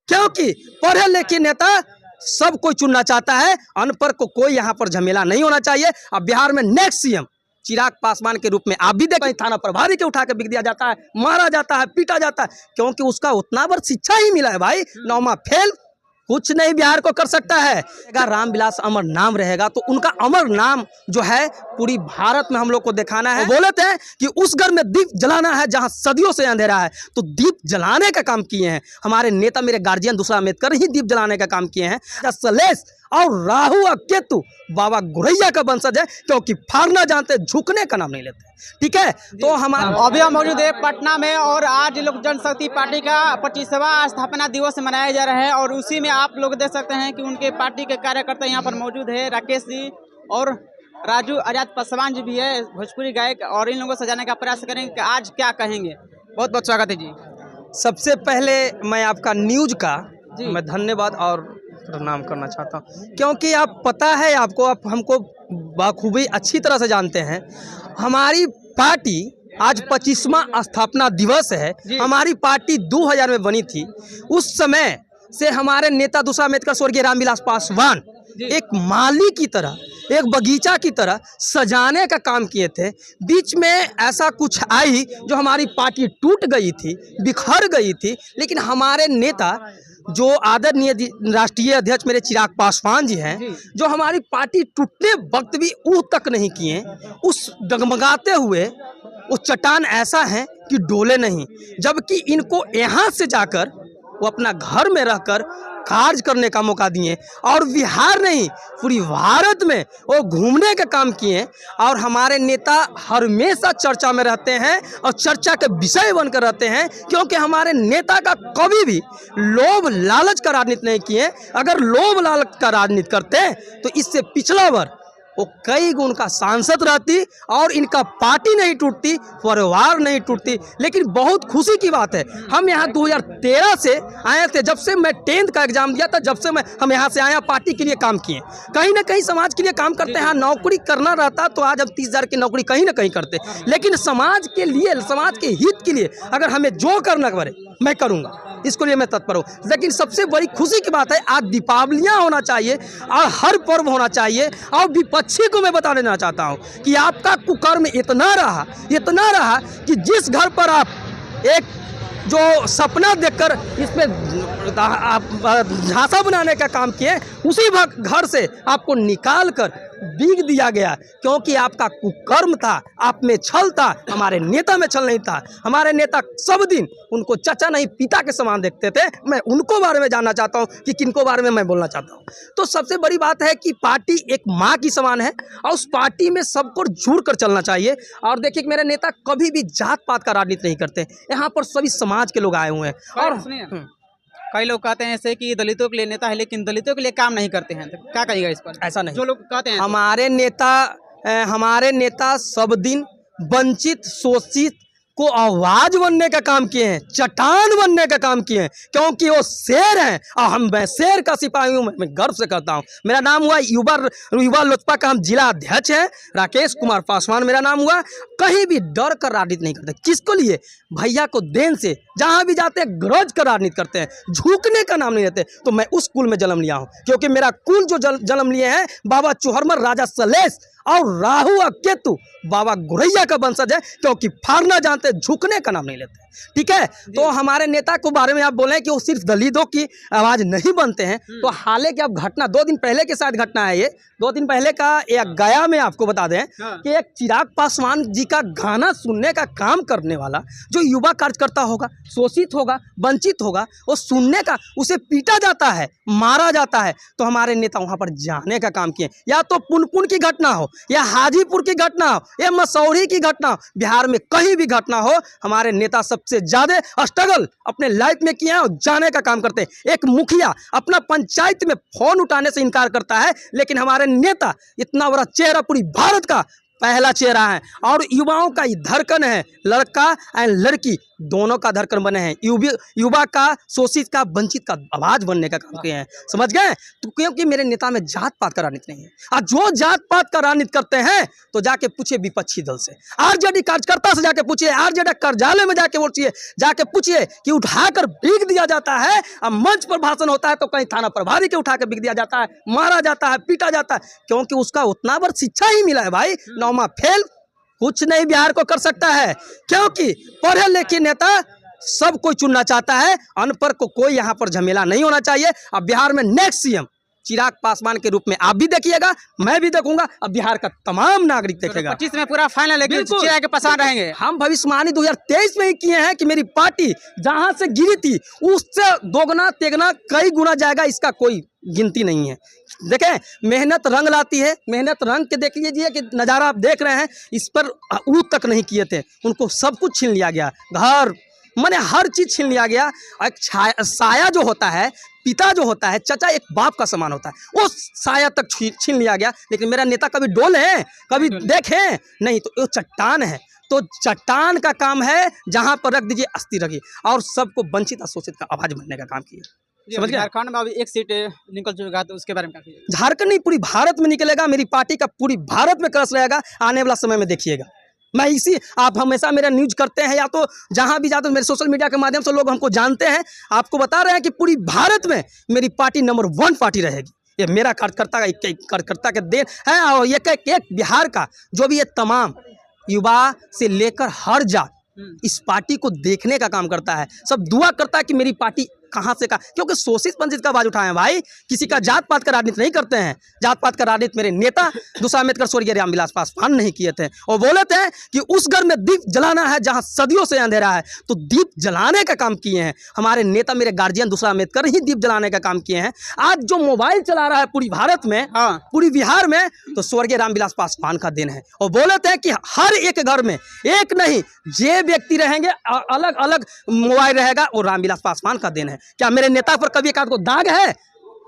क्योंकि पढ़े लिखे नेता सब कोई चुनना चाहता है, अनपढ़ को कोई यहाँ पर झमेला नहीं होना चाहिए। अब बिहार में नेक्स्ट सीएम चिराग पासवान के रूप में आप भी देखें, थाना प्रभारी के उठा के बिक दिया जाता है, मारा जाता है, पीटा जाता है, क्योंकि उसका उतना बड़ शिक्षा ही मिला है भाई, 9वां फेल, कुछ नहीं बिहार को कर सकता है। अगर रामविलास अमर नाम रहेगा तो उनका अमर नाम जो है पूरी भारत में हम लोग को दिखाना है। बोले थे कि उस घर में दीप जलाना है जहां सदियों से अंधेरा है, तो दीप जलाने का काम किए हैं हमारे नेता, मेरे गार्जियन दूसरा अम्बेडकर ही दीप जलाने का काम किए हैं। सलेश और राहु और केतु बाबा गुरैया का वंशज है, क्योंकि फाड़ना जानते झुकने का नाम नहीं लेते। ठीक है, तो हम अभी हम मौजूद है पटना में और आज लोक जनशक्ति पार्टी का 25वां स्थापना दिवस मनाया जा रहा है और उसी में आप लोग देख सकते हैं कि उनके पार्टी के कार्यकर्ता यहाँ पर मौजूद है। राकेश जी और राजू आजाद पासवान जी भी है, भोजपुरी गायक, और इन लोगों को सजाने का प्रयास करेंगे कि आज क्या कहेंगे। बहुत बहुत स्वागत है जी। सबसे पहले मैं आपका न्यूज का मैं धन्यवाद और प्रणाम करना चाहता हूँ, क्योंकि आप पता है आपको, आप हमको बखूबी अच्छी तरह से जानते हैं। हमारी पार्टी आज 25वां स्थापना दिवस है। हमारी पार्टी 2000 में बनी थी। उस समय से हमारे नेता दूसरा अम्बेडकर स्वर्गीय रामविलास पासवान एक माली की तरह, एक बगीचा की तरह सजाने का काम किए थे। बीच में ऐसा कुछ आई जो हमारी पार्टी टूट गई थी, बिखर गई थी, लेकिन हमारे नेता जो आदरणीय राष्ट्रीय अध्यक्ष मेरे चिराग पासवान जी हैं, जो हमारी पार्टी टूटने वक्त भी ऊह तक नहीं किए, उस डगमगाते हुए वो चट्टान ऐसा है कि डोले नहीं, जबकि इनको यहाँ से जाकर वो अपना घर में रहकर कार्य करने का मौका दिए और बिहार नहीं पूरी भारत में वो घूमने का काम किए। और हमारे नेता हमेशा चर्चा में रहते हैं और चर्चा के विषय बनकर रहते हैं, क्योंकि हमारे नेता का कभी भी लोभ लालच का राजनीति नहीं किए। अगर लोभ लालच का राजनीति करते तो इससे पिछला वर्ष वो कई गुण का सांसद रहती और इनका पार्टी नहीं टूटती, परिवार नहीं टूटती। लेकिन बहुत खुशी की बात है, हम यहाँ 2013 से आए थे, जब से मैं 10th का एग्जाम दिया था, जब से हम यहाँ से आए, पार्टी के लिए काम किए, कहीं ना कहीं समाज के लिए काम करते हैं। नौकरी करना रहता तो आज हम 30,000 की नौकरी कहीं ना कहीं करते, लेकिन समाज के लिए, समाज के हित के लिए अगर हमें जो करना पड़े मैं करूँगा, इसके लिए मैं तत्पर हूँ। लेकिन सबसे बड़ी खुशी की बात है, आज दीपावलियाँ होना चाहिए और हर पर्व होना चाहिए। और विपक्षी को मैं बता देना चाहता हूँ कि आपका कुकर्म इतना रहा कि जिस घर पर आप एक जो सपना देखकर इसमें झांसा बनाने का काम किए, उसी घर से आपको निकाल कर बीग दिया गया, क्योंकि आपका कुकर्म था, आप में छल था, हमारे नेता में छल नहीं था। हमारे नेता सब दिन उनको चाचा नहीं पिता के समान देखते थे। मैं उनको बारे में जानना चाहता हूँ कि किनको बारे में मैं बोलना चाहता हूँ। तो सबसे बड़ी बात है कि पार्टी एक माँ की समान है और उस पार्टी में सबको जुड़ कर चलना चाहिए। और देखिए मेरे नेता कभी भी जात पात का राजनीति नहीं करते, यहाँ पर सभी समाज के लोग आए हुए हैं। और कई लोग कहते हैं ऐसे कि दलितों के लिए नेता है लेकिन दलितों के लिए काम नहीं करते हैं, तो क्या कहिएगा इस पर? ऐसा नहीं, जो लोग कहते हैं हमारे नेता सब दिन वंचित शोषित को आवाज बनने का काम किए हैं, चट्टान बनने का काम किए हैं, क्योंकि वो शेर हैं और मैं शेर का सिपाही हूँ। मैं गर्व से करता हूँ। मेरा नाम हुआ युवा लोजपा का हम जिला अध्यक्ष हैं, राकेश कुमार पासवान मेरा नाम हुआ। कहीं भी डर कर राजनीति नहीं करते। किसको लिए? भैया को देन से जहाँ भी जाते हैं गरज कर राजनीति करते हैं, झुकने का नाम नहीं लेते। तो मैं उस कुल में जन्म लिया हूँ, क्योंकि मेरा कुल जो जन्म लिए हैं बाबा चौहरमर राजा सलेश और राहु और केतु बाबा गुरैया का वंशज है, क्योंकि फाड़ना जानते झुकने का नाम नहीं लेते। ठीक है, तो हमारे नेता को बारे में आप बोले कि वो सिर्फ दलितों की आवाज नहीं बनते हैं, तो हालांकि अब घटना 2 दिन पहले के साथ घटना है, ये 2 दिन पहले का एक गया में आपको बता दें कि एक चिराग पासवान जी का गाना सुनने का काम करने वाला जो युवा कार्यकर्ता होगा, शोषित होगा, वंचित होगा, वो सुनने का, उसे पीटा जाता है, मारा जाता है। तो हमारे नेता वहां पर जाने का काम किए। या तो पुनपुन की घटना हो, या हाजीपुर की घटना हो, या मसौरी की घटना हो, बिहार में कहीं भी घटना हो, हमारे नेता सबसे ज्यादा स्ट्रगल अपने लाइफ में किया है और जाने का काम करते हैं। एक मुखिया अपना पंचायत में फोन उठाने से इनकार करता है, लेकिन हमारे नेता इतना बड़ा चेहरा पूरी भारत का पहला चेहरा है और युवाओं का धड़कन है। लड़का एंड लड़की दोनों का धड़कन बने हैं, युवा का, शोषित का, वंचित का आवाज बनने का काम किए हैं, समझ गए। तो क्योंकि मेरे नेता में जात पात का राजनीति नहीं है, और जो जात पात का राजनीति करते हैं तो जाके पूछिए विपक्षी दल से, आरजेडी कार्यकर्ता से जाके पूछिए, आरजेडी कार्यालय में जाके पूछिए कि उठाकर बिक दिया जाता है। अब मंच पर भाषण होता है तो कहीं थाना प्रभारी के उठाकर बिक दिया जाता है, मारा जाता है, पीटा जाता है, क्योंकि उसका उतना बार शिक्षा ही मिला है भाई, 9वां फेल, कुछ नहीं बिहार को कर सकता है। क्योंकि पढ़े लिखे नेता सब कोई चुनना चाहता है, अनपढ़ को कोई यहाँ पर झमेला नहीं होना चाहिए। अब बिहार में नेक्स्ट सीएम चिराग पासवान के रूप में आप भी देखिएगा, मैं भी देखूंगा, अब बिहार का तमाम नागरिक देखेगा। 25 में पूरा फाइनल है कि चिराग के पसंद रहेंगे। हम भविष्यवाणी 2023 में ही किए हैं कि मेरी पार्टी जहां से गिरी थी उससे दोगुना तेगुना कई गुना जाएगा, इसका कोई गिनती नहीं है। देखें, मेहनत रंग लाती है, मेहनत रंग के देख लीजिए कि नज़ारा आप देख रहे हैं, इस पर ऊत तक नहीं किए थे, उनको सब कुछ छीन लिया गया, घर माने हर चीज़ छीन लिया गया। एक साया जो होता है, पिता जो होता है, चचा एक बाप का समान होता है, वो साया तक छीन लिया गया। लेकिन मेरा नेता कभी डोले, कभी देखें नहीं, तो वो चट्टान है, तो चट्टान का काम है जहां पर रख दीजिए अस्थि रखिए, और सबको वंचित शोषित का आवाज बनने का काम किया। समझ गए। झारखंड में अभी एक सीट निकल चुका है, तो उसके बारे में क्या? झारखंड नहीं, पूरी भारत में निकलेगा, मेरी पार्टी का पूरी भारत में क्रश रहेगा, आने वाला समय में देखिएगा। मैं इसी, आप हमेशा मेरा न्यूज़ करते हैं, या तो जहां भी जाते हो मेरे सोशल मीडिया के माध्यम से लोग हमको जानते हैं, आपको बता रहे हैं कि पूरी भारत में मेरी पार्टी नंबर 1 पार्टी रहेगी। ये मेरा कार्यकर्ता का एक कार्यकर्ता का देन है, और एक बिहार का जो भी ये तमाम युवा से लेकर हर जात इस पार्टी को देखने का काम करता है, सब दुआ करता है कि मेरी पार्टी कहाँ से क्योंकि शोषित वंचित का आवाज उठाए हैं भाई, किसी का जात पात का राजनीति नहीं करते हैं। जात पात का राजनीति मेरे नेता दूसरा अम्बेडकर स्वर्गीय रामविलास पासवान नहीं किए थे, और बोले थे कि उस घर में दीप जलाना है जहां सदियों से अंधेरा है, तो दीप जलाने का काम किए हैं हमारे नेता, मेरे गार्जियन दूसरा अम्बेडकर ही दीप जलाने का काम किए हैं। आज जो मोबाइल चला रहा है पूरी भारत में, पूरी बिहार में, तो स्वर्गीय रामविलास पासवान का दिन है। और बोले थे कि हर एक घर में एक नहीं जे व्यक्ति रहेंगे, अलग अलग मोबाइल रहेगा, वो रामविलास पासवान का दिन है। क्या मेरे नेता पर कभी एक आध को दाग है?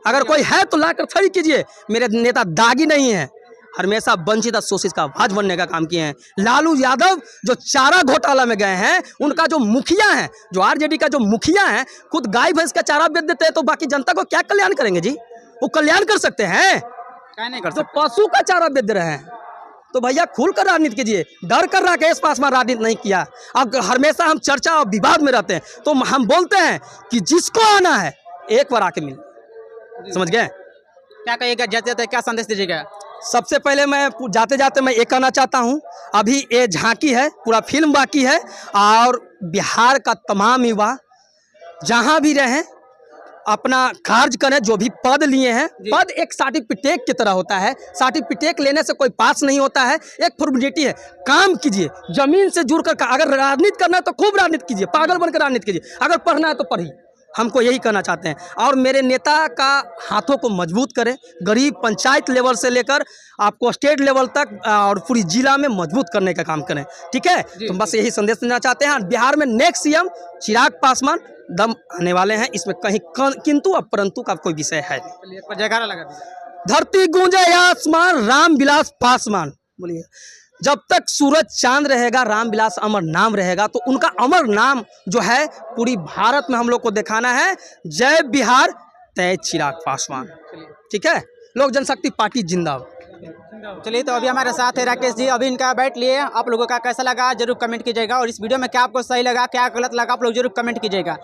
अगर कोई है तो लाकर खड़ी कीजिए, मेरे नेता दागी नहीं है, हमेशा वंचित शोषित का आवाज बनने का काम किए हैं। लालू यादव जो चारा घोटाला में गए हैं, उनका जो मुखिया है, जो आरजेडी का जो मुखिया है, खुद गाय भैंस का चारा बेच देते हैं, तो बाकी जनता को क्या कल्याण करेंगे जी? वो कल्याण कर सकते हैं? क्या नहीं कर सकते? तो पशु का चारा बेच रहे हैं, तो भैया खुल कर राजनीति कीजिए। डर कर राकेश पासवान राजनीति नहीं किया। अब हमेशा हम चर्चा और विवाद में रहते हैं, तो हम बोलते हैं कि जिसको आना है एक बार आके मिल, समझ गए? क्या कहिएगा, जाते जाते क्या संदेश दीजिएगा? सबसे पहले मैं जाते जाते मैं ये कहना चाहता हूँ, अभी ये झांकी है, पूरा फिल्म बाकी है, और बिहार का तमाम युवा जहाँ भी रहें अपना कार्य करें। जो भी पद लिए हैं, पद एक सर्टिफिकेट की तरह होता है, सर्टिफिकेट लेने से कोई पास नहीं होता है, एक फॉर्मेलिटी है। काम कीजिए, जमीन से जुड़कर, अगर राजनीति करना है तो खूब राजनीति कीजिए, पागल बनकर राजनीति कीजिए, अगर पढ़ना है तो पढ़िए। हमको यही कहना चाहते हैं, और मेरे नेता का हाथों को मजबूत करें, गरीब पंचायत लेवल से लेकर आपको स्टेट लेवल तक और पूरी जिला में मजबूत करने का काम करें, ठीक है? तो बस यही संदेश देना चाहते हैं। बिहार में नेक्स्ट सीएम चिराग पासवान दम आने वाले हैं, इसमें कहीं किंतु और परंतु का कोई विषय है नहीं। जयकारा लगा दीजिए। धरती गूंजे आसमान, रामविलास पासवान बोलिए। जब तक सूरज चांद रहेगा, रामविलास अमर नाम रहेगा, तो उनका अमर नाम जो है पूरी भारत में हम लोग को दिखाना है। जय बिहार, जय चिराग पासवान, ठीक है? लोक जनशक्ति पार्टी जिंदाबाद। चलिए, तो अभी हमारे साथ है राकेश जी, अभी इनका बैठ लिए। आप लोगों का कैसा लगा जरूर कमेंट कीजिएगा, और इस वीडियो में क्या आपको सही लगा, क्या गलत लगा, आप लोग जरूर कमेंट कीजिएगा।